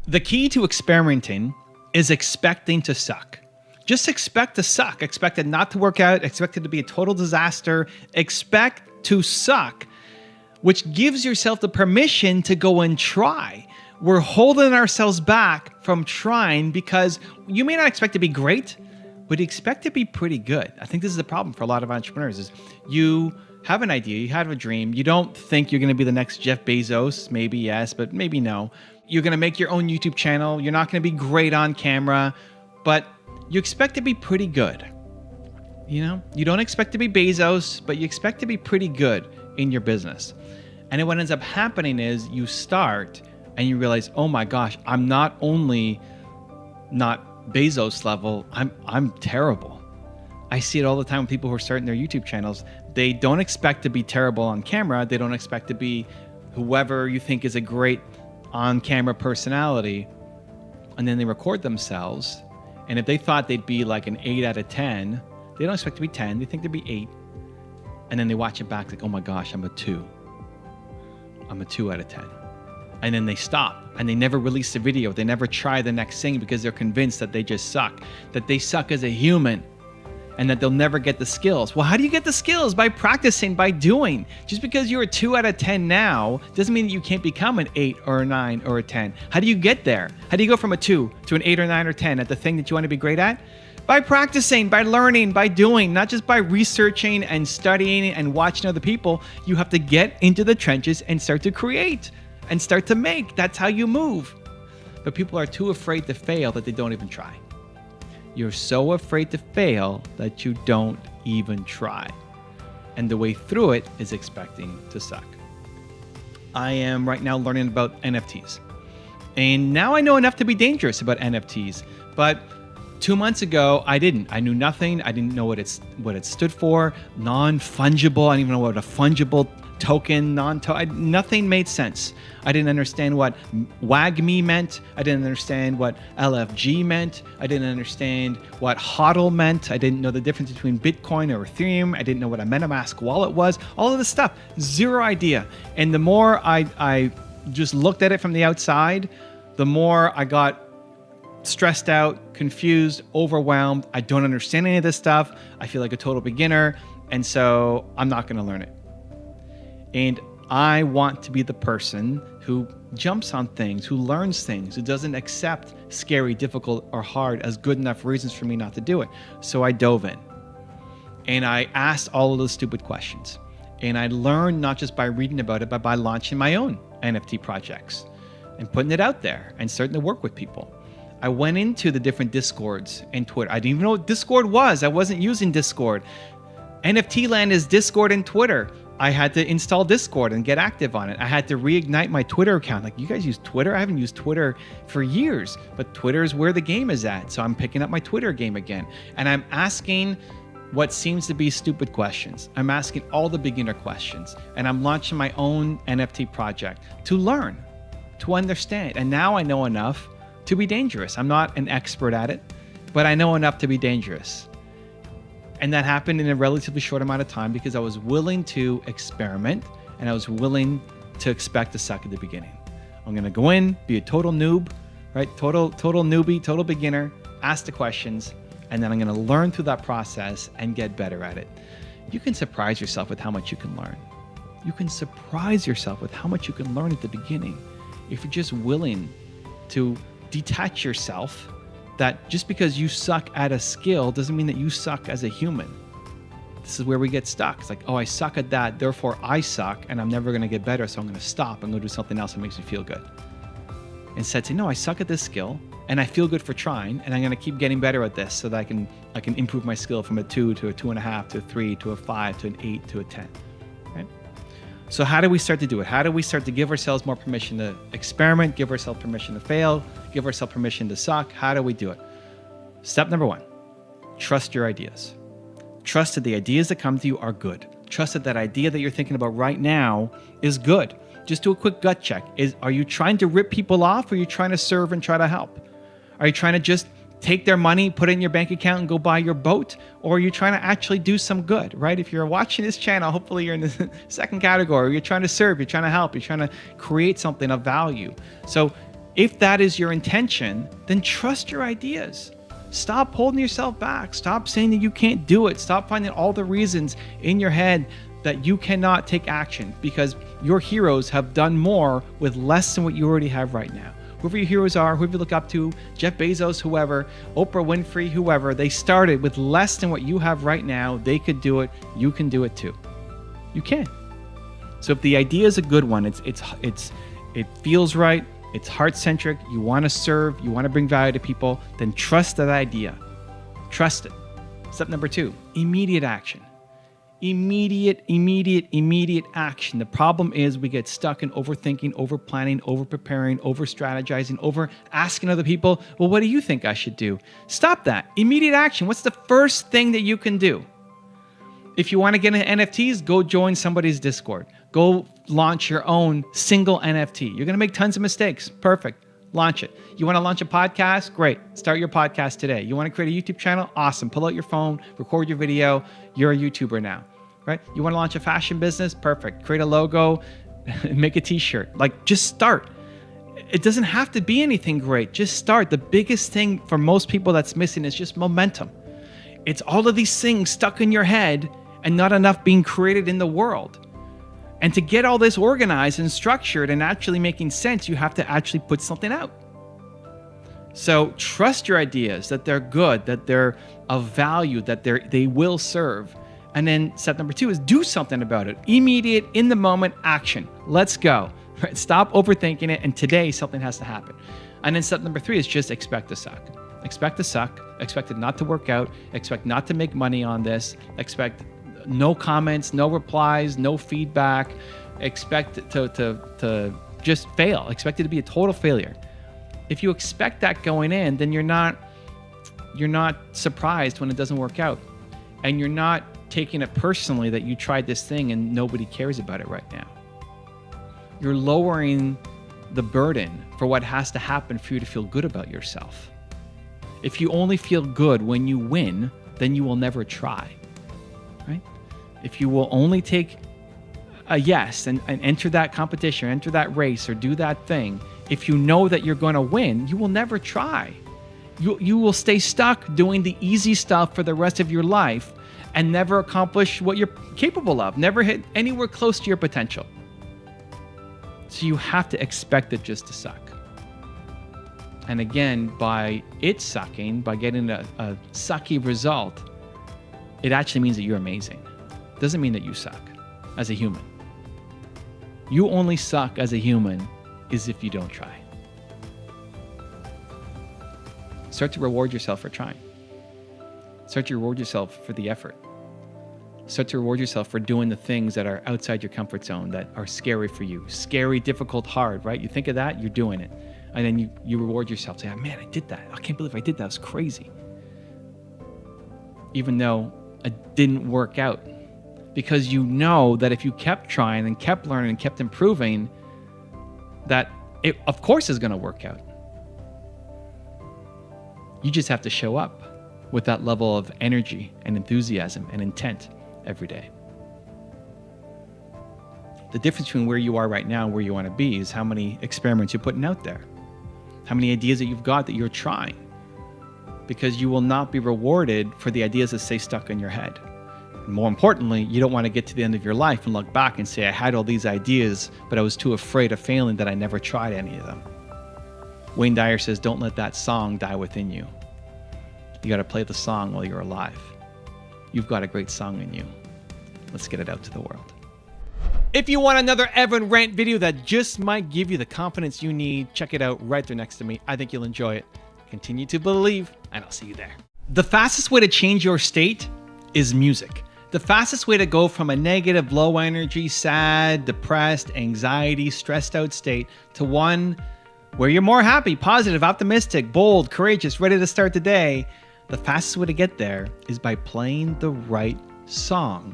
The key to experimenting is expecting to suck. Just expect to suck. Expect it not to work out. Expect it to be a total disaster. Expect to suck, which gives yourself the permission to go and try. We're holding ourselves back from trying because you may not expect to be great, but you expect to be pretty good. I think this is the problem for a lot of entrepreneurs is you have an idea, you have a dream. You don't think you're going to be the next Jeff Bezos. Maybe yes, but maybe no. You're going to make your own YouTube channel. You're not going to be great on camera, but you expect to be pretty good. You know, you don't expect to be Bezos, but you expect to be pretty good in your business. And then what ends up happening is you start and you realize, oh my gosh, I'm not only not Bezos level, I'm terrible. I see it all the time with people who are starting their YouTube channels. They don't expect to be terrible on camera. They don't expect to be whoever you think is a great on-camera personality. And then they record themselves. And if they thought they'd be like an 8 out of 10, they don't expect to be 10. They think they'd be 8. And then they watch it back like, oh my gosh, I'm a 2. I'm a 2 out of 10. And then they stop and they never release the video. They never try the next thing because they're convinced that they just suck, that they suck as a human and that they'll never get the skills. Well, how do you get the skills? By practicing, by doing. Just because you're a 2 out of 10 now doesn't mean that you can't become an 8 or a 9 or a 10. How do you get there? How do you go from a 2 to an 8 or 9 or 10 at the thing that you want to be great at? By practicing, by learning, by doing, not just by researching and studying and watching other people. You have to get into the trenches and start to create and start to make. That's how you move. But people are too afraid to fail that they don't even try. You're so afraid to fail that you don't even try. And the way through it is expecting to suck. I am right now learning about NFTs. And now I know enough to be dangerous about NFTs. But 2 months ago, I didn't. I knew nothing. I didn't know what it stood for. Non-fungible. I didn't even know what a fungible token, nothing made sense. I didn't understand what WAGME meant. I didn't understand what LFG meant. I didn't understand what HODL meant. I didn't know the difference between Bitcoin or Ethereum. I didn't know what a MetaMask wallet was. All of this stuff, zero idea. And the more I just looked at it from the outside, the more I got stressed out, confused, overwhelmed. I don't understand any of this stuff. I feel like a total beginner. And so I'm not going to learn it. And I want to be the person who jumps on things, who learns things, who doesn't accept scary, difficult, or hard as good enough reasons for me not to do it. So I dove in and I asked all of those stupid questions. And I learned not just by reading about it, but by launching my own NFT projects and putting it out there and starting to work with people. I went into the different Discords and Twitter. I didn't even know what Discord was. I wasn't using Discord. NFT land is Discord and Twitter. I had to install Discord and get active on it. I had to reignite my Twitter account. Like, you guys use Twitter? I haven't used Twitter for years, but Twitter is where the game is at. So I'm picking up my Twitter game again. And I'm asking what seems to be stupid questions. I'm asking all the beginner questions. And I'm launching my own NFT project to learn, to understand. And now I know enough to be dangerous. I'm not an expert at it, but I know enough to be dangerous. And that happened in a relatively short amount of time because I was willing to experiment and I was willing to expect to suck at the beginning. I'm going to go in, be a total noob, right? Total newbie, total beginner, ask the questions, and then I'm going to learn through that process and get better at it. You can surprise yourself with how much you can learn. You can surprise yourself with how much you can learn at the beginning if you're just willing to detach yourself. That just because you suck at a skill doesn't mean that you suck as a human. This is where we get stuck. It's like, oh, I suck at that, therefore I suck, and I'm never going to get better, so I'm going to stop and go do something else that makes me feel good. Instead, say, no, I suck at this skill, and I feel good for trying, and I'm going to keep getting better at this so that I can improve my skill from a 2 to a 2.5 to a 3 to a 5 to an 8 to a 10. Right? So how do we start to do it? How do we start to give ourselves more permission to experiment, give ourselves permission to fail, give ourselves permission to suck? How do we do it? Step number 1, trust your ideas. Trust that the ideas that come to you are good. Trust that idea that you're thinking about right now is good. Just do a quick gut check. Are you trying to rip people off, or are you trying to serve and try to help? Are you trying to just take their money, put it in your bank account and go buy your boat? Or are you trying to actually do some good, right? If you're watching this channel, hopefully you're in the second category. You're trying to serve, you're trying to help, you're trying to create something of value. So If that is your intention, then trust your ideas. Stop holding yourself back. Stop saying that you can't do it. Stop finding all the reasons in your head that you cannot take action, because your heroes have done more with less than what you already have right now. Whoever your heroes are, whoever you look up to, Jeff Bezos, whoever, Oprah Winfrey, whoever, they started with less than what you have right now. They could do it. You can do it too. You can. So if the idea is a good one, it feels right, it's heart-centric, you want to serve, you want to bring value to people, then trust that idea. Trust it. Step number 2, immediate action. Immediate action. The problem is we get stuck in overthinking, over-planning, over-preparing, over-strategizing, over-asking other people, well, what do you think I should do? Stop that. Immediate action. What's the first thing that you can do? If you want to get into NFTs, go join somebody's Discord. Go launch your own single NFT. You're going to make tons of mistakes. Perfect. Launch it. You want to launch a podcast? Great. Start your podcast today. You want to create a YouTube channel? Awesome. Pull out your phone, record your video. You're a YouTuber now, right? You want to launch a fashion business? Perfect. Create a logo, make a t-shirt. Like, just start. It doesn't have to be anything great. Just start. The biggest thing for most people that's missing is just momentum. It's all of these things stuck in your head and not enough being created in the world. And to get all this organized and structured and actually making sense, you have to actually put something out. So trust your ideas, that they're good, that they're of value, that they will serve. And then step number 2 is do something about it. Immediate, in the moment action. Let's go. Right? Stop overthinking it, and today something has to happen. And then step number 3 is just expect to suck. Expect to suck. Expect it not to work out. Expect not to make money on this. Expect no comments, no replies, no feedback. Expect to just fail. Expect it to be a total failure. If you expect that going in, then you're not surprised when it doesn't work out. And you're not taking it personally that you tried this thing and nobody cares about it right now. You're lowering the burden for what has to happen for you to feel good about yourself. If you only feel good when you win, then you will never try, right? If you will only take a yes and enter that competition, enter that race, or do that thing, if you know that you're going to win, you will never try. You will stay stuck doing the easy stuff for the rest of your life and never accomplish what you're capable of, never hit anywhere close to your potential. So you have to expect it just to suck. And again, by it sucking, by getting a sucky result, it actually means that you're amazing. It doesn't mean that you suck as a human. You only suck as a human is if you don't try. Start to reward yourself for trying. Start to reward yourself for the effort. Start to reward yourself for doing the things that are outside your comfort zone, that are scary for you. Scary, difficult, hard, right? You think of that, you're doing it. And then you reward yourself. Say, oh, man, I did that. I can't believe I did that. It was crazy. Even though it didn't work out. Because you know that if you kept trying and kept learning and kept improving, that it, of course, is going to work out. You just have to show up with that level of energy and enthusiasm and intent every day. The difference between where you are right now and where you want to be is how many experiments you're putting out there. How many ideas that you've got that you're trying. Because you will not be rewarded for the ideas that stay stuck in your head. And more importantly, you don't want to get to the end of your life and look back and say, I had all these ideas, but I was too afraid of failing that I never tried any of them. Wayne Dyer says, don't let that song die within you. You got to play the song while you're alive. You've got a great song in you. Let's get it out to the world. If you want another Evan Rant video that just might give you the confidence you need, check it out right there next to me. I think you'll enjoy it. Continue to believe, and I'll see you there. The fastest way to change your state is music. The fastest way to go from a negative, low energy, sad, depressed, anxiety, stressed out state to one where you're more happy, positive, optimistic, bold, courageous, ready to start the day, the fastest way to get there is by playing the right song.